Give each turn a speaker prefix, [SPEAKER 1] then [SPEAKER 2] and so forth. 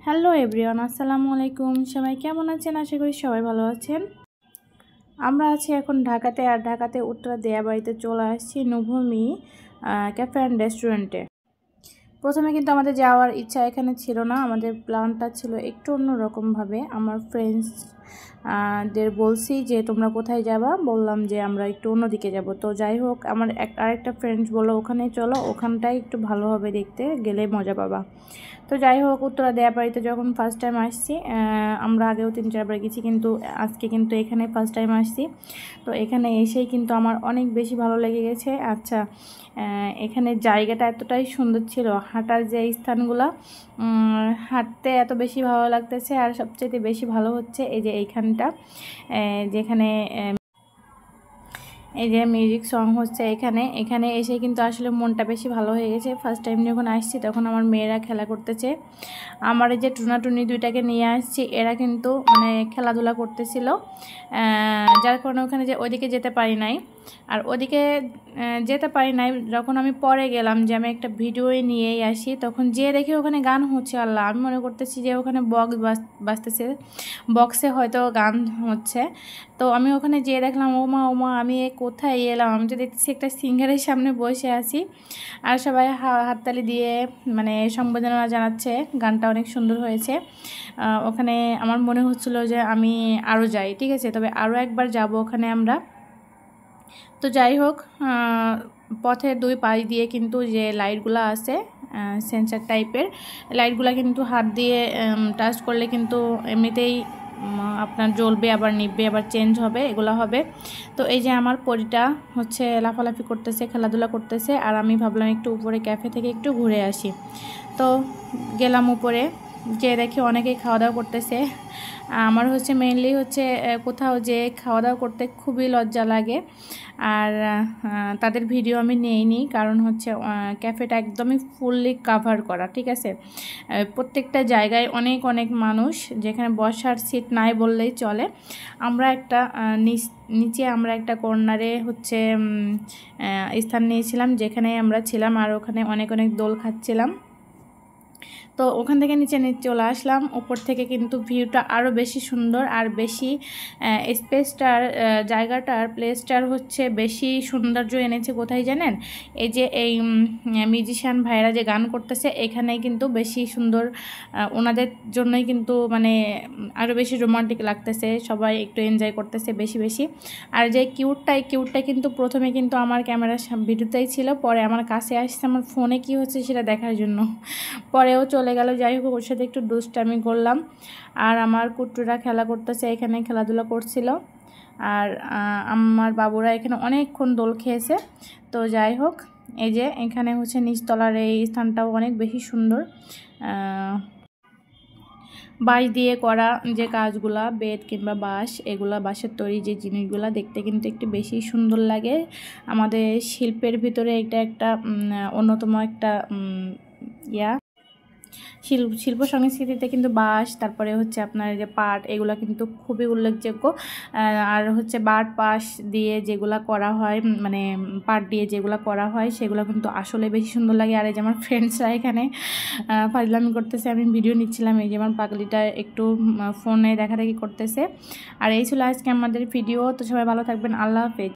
[SPEAKER 1] Hello everyone, আসসালামু আলাইকুম। সবাই কেমন আছেন? আশা করি সবাই ভালো আছেন। আমরা আছি এখন ঢাকাতে, আর ঢাকাতে উত্তরা দিয়াবাড়িতে চলে আসছি নুভূমি ক্যাফে অ্যান্ড রেস্টুরেন্টে। প্রথমে কিন্তু আমাদের যাওয়ার ইচ্ছা এখানে ছিল না, আমাদের প্ল্যানটা ছিল একটু অন্যরকমভাবে। আমার ফ্রেন্ডস দের বলছি যে তোমরা কোথায় যাবা, বললাম যে আমরা একটু অন্যদিকে যাব। তো যাই হোক, আমার আরেকটা ফ্রেন্ডস বললো ওখানে চলো, ওখানটাই একটু ভালো হবে, দেখতে গেলে মজা পাবা। তো যাই হোক, উত্তরা দিয়াবাড়িতে যখন ফার্স্ট টাইম আসছি, আমরা আগেও 3-4 বার গেছি, কিন্তু আজকে কিন্তু এখানে ফার্স্ট টাইম আসছি। তো এখানে এসেই কিন্তু আমার অনেক বেশি ভালো লেগে গেছে। আচ্ছা, এখানে জায়গাটা এতটাই সুন্দর ছিল, হাঁটার যে স্থানগুলো, হাঁটতে এত বেশি ভালো লাগতেছে। আর সবচেয়ে বেশি ভালো হচ্ছে এই যে এইখানটা, যেখানে এই যে মিউজিক সং হচ্ছে, এখানে এসে কিন্তু আসলে মনটা বেশি ভালো হয়ে গেছে। ফার্স্ট টাইম যখন আসছি তখন আমার মেয়েরা খেলা করতেছে। আমার এই যে টুনাটুনি দুইটাকে নিয়ে আসছি, এরা কিন্তু মানে খেলাধুলা করতেছিল, যার কারণে ওখানে যে ওইদিকে যেতে পারি নাই। আর ওদিকে যেতে পারি নাই, যখন আমি পরে গেলাম যে আমি একটা ভিডিওই নিয়েই আসি, তখন যে দেখি ওখানে গান হচ্ছে। আল্লাহ, আমি মনে করতেছি যে ওখানে বক্স বাজতেছে, বক্সে হয়তো গান হচ্ছে। তো আমি ওখানে যেয়ে দেখলাম ওমা ওমা, আমি কোথায় এলাম। আমি তো দেখতেছি একটা সিঙ্গারের সামনে বসে আছি, আর সবাই হাততালি দিয়ে মানে সম্বোধনা জানাচ্ছে। গানটা অনেক সুন্দর হয়েছে। ওখানে আমার মনে হচ্ছিলো যে আমি আরও যাই, ঠিক আছে, তবে আরও একবার যাব ওখানে আমরা। তো যাই হোক, পথের দুই পাশ দিয়ে কিন্তু যে লাইটগুলো আছে, সেন্সার টাইপের লাইটগুলো, কিন্তু হাত দিয়ে টাচ করলে কিন্তু এমনিতেই আপনার জ্বলবে, আবার নিভবে, আবার চেঞ্জ হবে, এগুলো হবে। তো এই যে আমার পরিটা হচ্ছে লাফালাফি করতেছে, খেলাধুলা করতেছে, আর আমি ভাবলাম একটু উপরে ক্যাফে থেকে একটু ঘুরে আসি। তো গেলাম উপরে, যে দেখি অনেকেই খাওয়া দাওয়া করতেছে। আমার হচ্ছে মেইনলি হচ্ছে কোথাও যে খাওয়া দাওয়া করতে খুবই লজ্জা লাগে, আর তাদের ভিডিও আমি নেইনি, কারণ হচ্ছে ক্যাফেটা একদমই ফুললি কাভার করা, ঠিক আছে। প্রত্যেকটা জায়গায় অনেক অনেক মানুষ, যেখানে বসার সিট নাই বললেই চলে। আমরা একটা নিচে আমরা একটা কর্নারে হচ্ছে স্থান নিয়েছিলাম, যেখানে আমরা ছিলাম, আর ওখানে অনেক অনেক দোল খাচ্ছিলাম। তো ওখান থেকে নিচে চলে আসলাম। উপর থেকে কিন্তু ভিউটা আরও বেশি সুন্দর, আর বেশি স্পেসটার, জায়গাটার, প্লেসটার হচ্ছে বেশি সৌন্দর্য এনেছে। কোথায় জানেন? এই যে এই মিউজিশিয়ান ভাইরা যে গান করতেছে, এখানেই কিন্তু বেশি সুন্দর, ওনাদের জন্যই কিন্তু মানে আরও বেশি রোমান্টিক লাগতেছে, সবাই একটু এনজয় করতেছে বেশি বেশি। আর যে কিউটটা কিন্তু প্রথমে কিন্তু আমার ক্যামেরার ভিডিওতেই ছিল, পরে আমার কাছে আসছে আমার ফোনে কি হচ্ছে সেটা দেখার জন্য, পরেও চলে গেল। যাই হোক, ওর সাথে একটু দুষ্টামি করলাম। আর আমার কুট্টুরা খেলা করতেছে, এখানে খেলাধুলা করছিল, আর আমার বাবুরা এখানে অনেকক্ষণ দোল খেয়েছে। তো যাই হোক, এই যে এখানে হচ্ছে নিচতলার এই স্থানটাও অনেক বেশি সুন্দর। বাঁশ দিয়ে করা যে কাজগুলা, বেত কিংবা বাঁশ, এগুলা বাঁশের তৈরি যে জিনিসগুলা দেখতে কিন্তু একটু বেশি সুন্দর লাগে। আমাদের শিল্পের ভিতরে এটা একটা অন্যতম একটা শিল্প সংস্কৃতিতে কিন্তু বাঁশ, তারপরে হচ্ছে আপনার যে পাট, এগুলো কিন্তু খুবই উল্লেখযোগ্য। আর হচ্ছে পাশ দিয়ে যেগুলা করা হয়, মানে পাট দিয়ে যেগুলো করা হয়, সেগুলো কিন্তু আসলে বেশি সুন্দর লাগে। আর এই যে আমার ফ্রেন্ডসরা এখানে ফাজলামি করতেছে, আমি ভিডিও নিচ্ছিলাম, এই যে আমার পাগলিটা একটু ফোনে দেখাদেখি করতেছে। আর এই ছিল আজকে আমাদের ভিডিও। তো সবাই ভালো থাকবেন, আল্লাহ হাফেজ।